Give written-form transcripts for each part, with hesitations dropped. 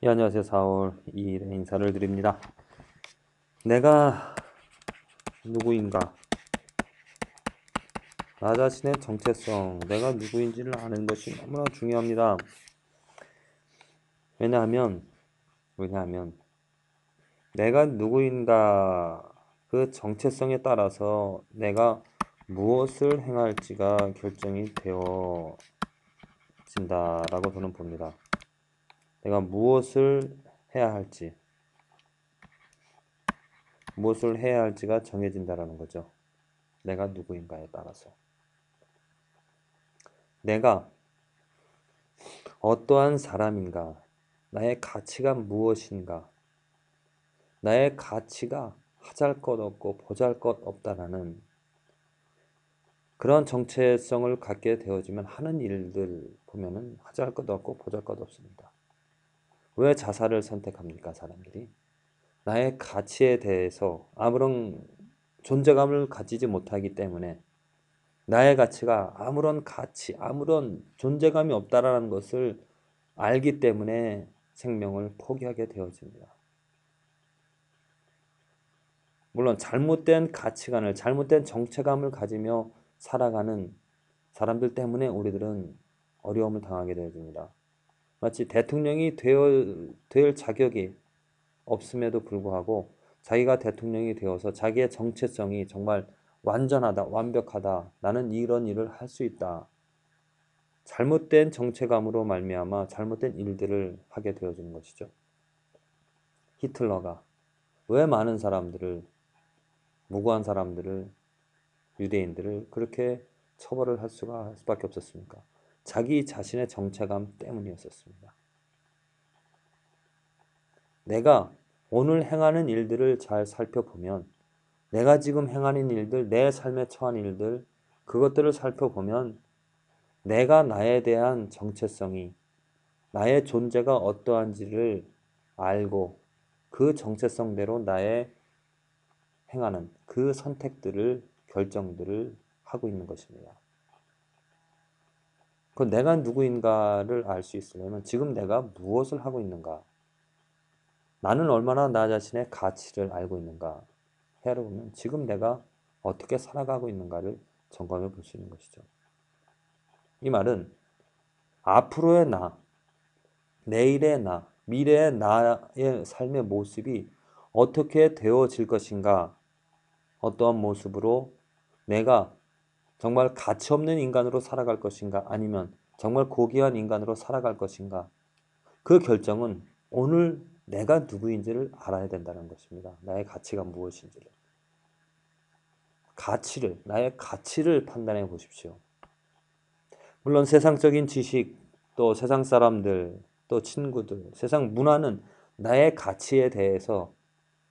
예, 안녕하세요. 4월 2일에 인사를 드립니다. 내가 누구인가? 나 자신의 정체성, 내가 누구인지를 아는 것이 너무나 중요합니다. 왜냐하면 내가 누구인가 그 정체성에 따라서 내가 무엇을 행할지가 결정이 되어진다라고 저는 봅니다. 내가 무엇을 해야 할지가 정해진다라는 거죠. 내가 누구인가에 따라서. 내가 어떠한 사람인가? 나의 가치가 무엇인가? 나의 가치가 하잘것없고 보잘것없다라는 그런 정체성을 갖게 되어지면 하는 일들 보면은 하잘것없고 보잘것없습니다. 왜 자살을 선택합니까, 사람들이? 나의 가치에 대해서 아무런 존재감을 가지지 못하기 때문에 나의 가치가 아무런 존재감이 없다라는 것을 알기 때문에 생명을 포기하게 되어집니다. 물론 잘못된 가치관을, 잘못된 정체감을 가지며 살아가는 사람들 때문에 우리들은 어려움을 당하게 되어집니다. 마치 대통령이 될 자격이 없음에도 불구하고 자기가 대통령이 되어서 자기의 정체성이 정말 완전하다, 완벽하다, 나는 이런 일을 할 수 있다. 잘못된 정체감으로 말미암아 잘못된 일들을 하게 되어지는 것이죠. 히틀러가 왜 많은 사람들을, 무고한 사람들을, 유대인들을 그렇게 처벌을 할 수밖에 없었습니까? 자기 자신의 정체감 때문이었었습니다. 내가 오늘 행하는 일들을 잘 살펴보면, 내가 지금 행하는 일들, 내 삶에 처한 일들, 그것들을 살펴보면 내가 나에 대한 정체성이, 나의 존재가 어떠한지를 알고 그 정체성대로 나의 행하는 그 선택들을, 결정들을 하고 있는 것입니다. 그 내가 누구인가를 알 수 있으려면 지금 내가 무엇을 하고 있는가? 나는 얼마나 나 자신의 가치를 알고 있는가? 헤아려 보면 지금 내가 어떻게 살아가고 있는가를 점검해 볼 수 있는 것이죠. 이 말은 앞으로의 나, 내일의 나, 미래의 나의 삶의 모습이 어떻게 되어질 것인가? 어떠한 모습으로 내가 정말 가치 없는 인간으로 살아갈 것인가? 아니면 정말 고귀한 인간으로 살아갈 것인가? 그 결정은 오늘 내가 누구인지를 알아야 된다는 것입니다. 나의 가치가 무엇인지를. 나의 가치를 판단해 보십시오. 물론 세상적인 지식, 또 세상 사람들, 또 친구들, 세상 문화는 나의 가치에 대해서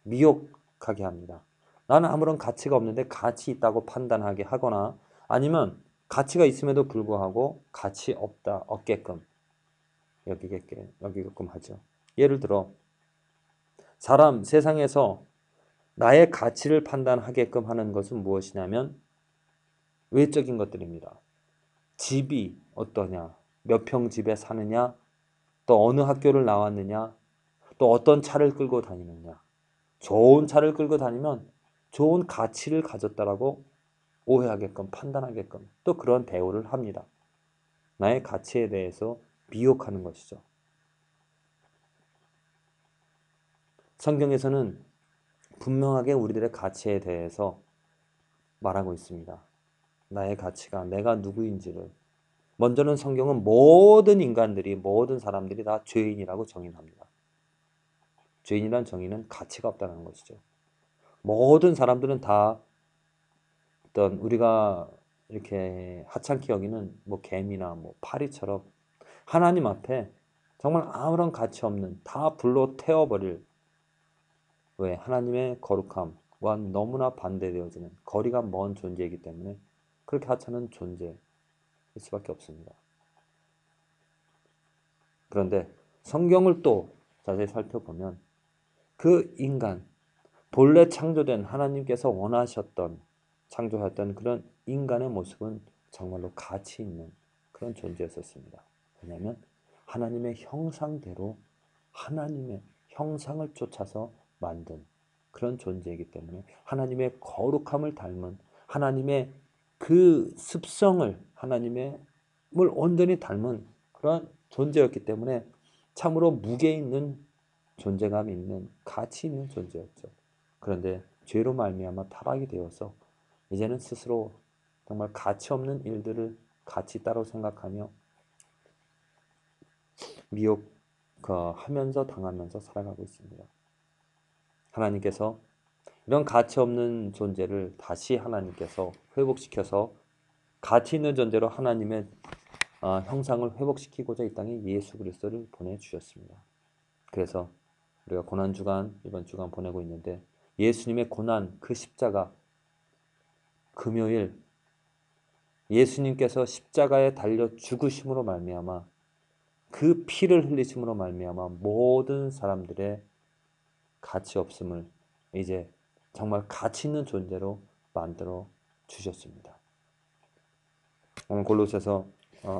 미혹하게 합니다. 나는 아무런 가치가 없는데 가치 있다고 판단하게 하거나 아니면 가치가 있음에도 불구하고 가치 없게끔 여기게끔 하죠. 예를 들어 세상에서 나의 가치를 판단하게끔 하는 것은 무엇이냐면 외적인 것들입니다. 집이 어떠냐, 몇 평 집에 사느냐, 또 어느 학교를 나왔느냐, 또 어떤 차를 끌고 다니느냐. 좋은 차를 끌고 다니면 좋은 가치를 가졌다라고 오해하게끔, 판단하게끔 또 그런 대우를 합니다. 나의 가치에 대해서 미혹하는 것이죠. 성경에서는 분명하게 우리들의 가치에 대해서 말하고 있습니다. 나의 가치가 내가 누구인지를. 먼저는 성경은 모든 사람들이 다 죄인이라고 정의합니다. 죄인이란 정의는 가치가 없다는 것이죠. 모든 사람들은 다 어떤 우리가 이렇게 하찮게 여기는 뭐 개미나 뭐 파리처럼 하나님 앞에 정말 아무런 가치 없는, 다 불로 태워버릴, 왜 하나님의 거룩함과 너무나 반대되어지는 거리가 먼 존재이기 때문에 그렇게 하찮은 존재일 수밖에 없습니다. 그런데 성경을 또 자세히 살펴보면 그 인간, 본래 창조된 하나님께서 창조하셨던 그런 인간의 모습은 정말로 가치 있는 그런 존재였었습니다. 왜냐하면 하나님의 형상대로 하나님의 형상을 쫓아서 만든 그런 존재이기 때문에 하나님의 거룩함을 닮은 하나님의 그 습성을 하나님의 을 온전히 닮은 그런 존재였기 때문에 참으로 무게 있는 존재감이 있는 가치 있는 존재였죠. 그런데 죄로 말미암아 타락이 되어서 이제는 스스로 정말 가치 없는 일들을 가치 있다고 생각하며 미혹하면서 당하면서 살아가고 있습니다. 하나님께서 이런 가치 없는 존재를 다시 하나님께서 회복시켜서 가치 있는 존재로 하나님의 형상을 회복시키고자 이 땅에 예수 그리스도를 보내주셨습니다. 그래서 우리가 고난주간 이번 주간 보내고 있는데 예수님의 고난 그 십자가 금요일 예수님께서 십자가에 달려 죽으심으로 말미암아 그 피를 흘리심으로 말미암아 모든 사람들의 가치 없음을 이제 정말 가치 있는 존재로 만들어 주셨습니다. 오늘 골로새서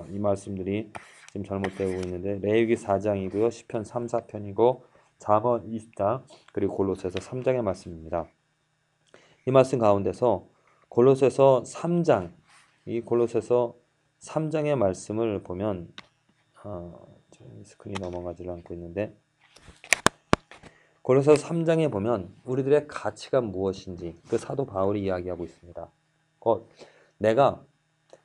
이 말씀들이 지금 잘못되고 있는데 레위기 4장이고요. 시편 3, 4편이고 잠언 20장 그리고 골로새서 3장의 말씀입니다. 이 말씀 가운데서 골로새서 3장 이 골로새서 3장의 말씀을 보면 스크린이 넘어가지 않고 있는데 골로새서 3장에 보면 우리들의 가치가 무엇인지 그 사도 바울이 이야기하고 있습니다. 내가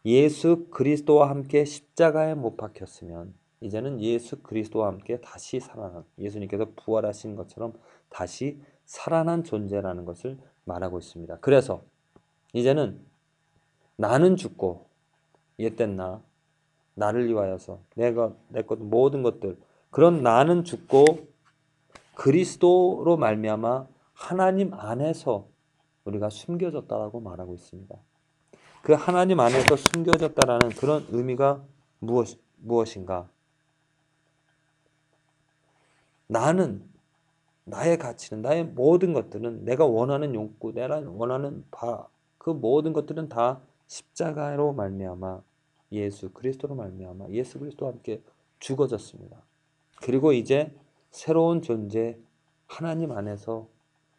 예수 그리스도와 함께 십자가에 못 박혔으면 이제는 예수 그리스도와 함께 다시 살아난 예수님께서 부활하신 것처럼 다시 살아난 존재라는 것을 말하고 있습니다. 그래서 이제는 나는 죽고 옛된 나를 위하여서 내 것 모든 것들 그런 나는 죽고 그리스도로 말미암아 하나님 안에서 우리가 숨겨졌다라고 말하고 있습니다. 그 하나님 안에서 숨겨졌다라는 그런 의미가 무엇인가? 나의 가치는 나의 모든 것들은 내가 원하는 욕구, 내가 원하는 그 모든 것들은 다 십자가로 말미암아 예수 그리스도로 말미암아 예수 그리스도와 함께 죽어졌습니다. 그리고 이제 새로운 존재 하나님 안에서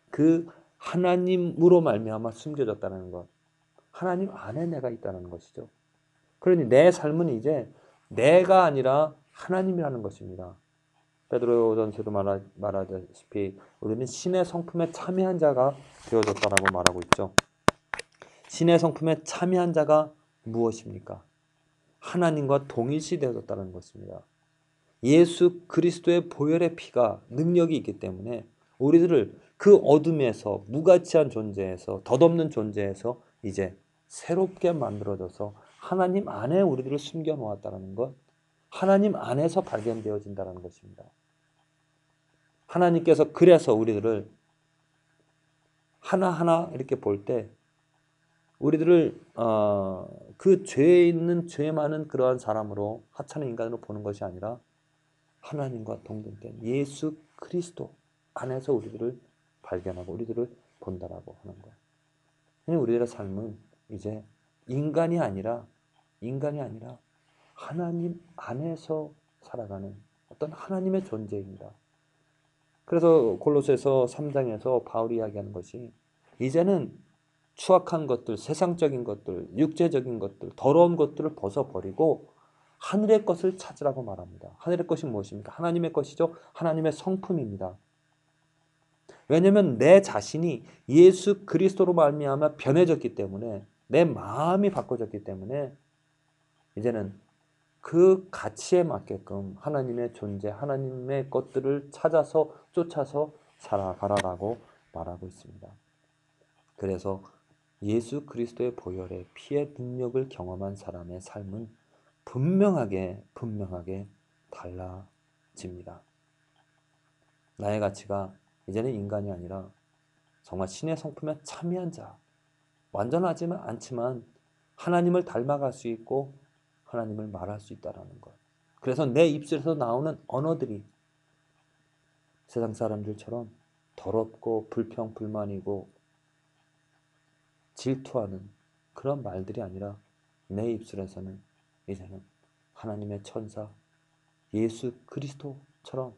그 하나님으로 말미암아 숨겨졌다는 것. 하나님 안에 내가 있다는 것이죠. 그러니 내 삶은 이제 내가 아니라 하나님이라는 것입니다. 베드로전서도 말하다시피 우리는 신의 성품에 참여한 자가 되어졌다라고 말하고 있죠. 신의 성품에 참여한 자가 무엇입니까? 하나님과 동일시 되어졌다는 것입니다. 예수 그리스도의 보혈의 피가 능력이 있기 때문에 우리들을 그 어둠에서 무가치한 존재에서 덧없는 존재에서 이제 새롭게 만들어져서 하나님 안에 우리들을 숨겨 놓았다는 것, 하나님 안에서 발견되어진다는 것입니다. 하나님께서 그래서 우리들을 하나하나 이렇게 볼 때 우리들을 그 죄에 있는 죄 많은 그러한 사람으로 하찮은 인간으로 보는 것이 아니라 하나님과 동등된 예수 그리스도 안에서 우리들을 발견하고 우리들을 본다라고 하는 거예요. 우리들의 삶은 이제 인간이 아니라 하나님 안에서 살아가는 어떤 하나님의 존재입니다. 그래서 골로새서 3장에서 바울이 이야기하는 것이 이제는 추악한 것들, 세상적인 것들, 육체적인 것들, 더러운 것들을 벗어버리고 하늘의 것을 찾으라고 말합니다. 하늘의 것이 무엇입니까? 하나님의 것이죠. 하나님의 성품입니다. 왜냐하면 내 자신이 예수 그리스도로 말미암아 변해졌기 때문에 내 마음이 바꿔졌기 때문에 이제는 그 가치에 맞게끔 하나님의 존재, 하나님의 것들을 찾아서 쫓아서 살아가라라고 말하고 있습니다. 그래서 예수 그리스도의 보혈의 피의 능력을 경험한 사람의 삶은 분명하게 달라집니다. 나의 가치가 이제는 인간이 아니라 정말 신의 성품에 참여한 자, 완전하지는 않지만 하나님을 닮아갈 수 있고 하나님을 말할 수 있다는 것. 그래서 내 입술에서 나오는 언어들이 세상 사람들처럼 더럽고 불평불만이고 질투하는 그런 말들이 아니라 내 입술에서는 이제는 하나님의 천사 예수 그리스도처럼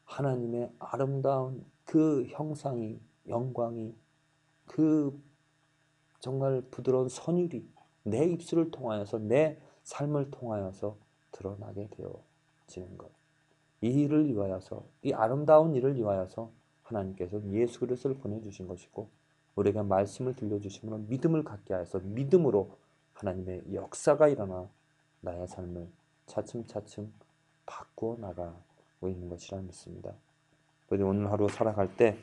하나님의 아름다운 그 형상이, 영광이, 그 정말 부드러운 선율이 내 입술을 통하여서, 내 삶을 통하여서 드러나게 되어지는 것. 이 일을 위하여서, 이 아름다운 일을 위하여서 하나님께서 예수 그리스도를 보내주신 것이고, 우리에게 말씀을 들려주심으로 믿음을 갖게 하여서 믿음으로 하나님의 역사가 일어나 나의 삶을 차츰차츰 바꾸어 나가고 있는 것이라 믿습니다. 우리 오늘 하루 살아갈 때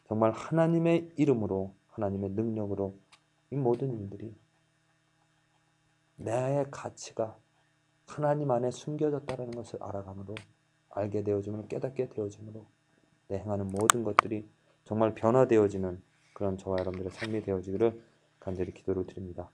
정말 하나님의 이름으로, 하나님의 능력으로 이 모든 일들이 내 가치가 하나님 안에 숨겨졌다는 것을 알아감으로, 알게 되어짐으로, 깨닫게 되어짐으로 내 행하는 모든 것들이 정말 변화되어지는 그런 저와 여러분들의 삶이 되어지기를 간절히 기도를 드립니다.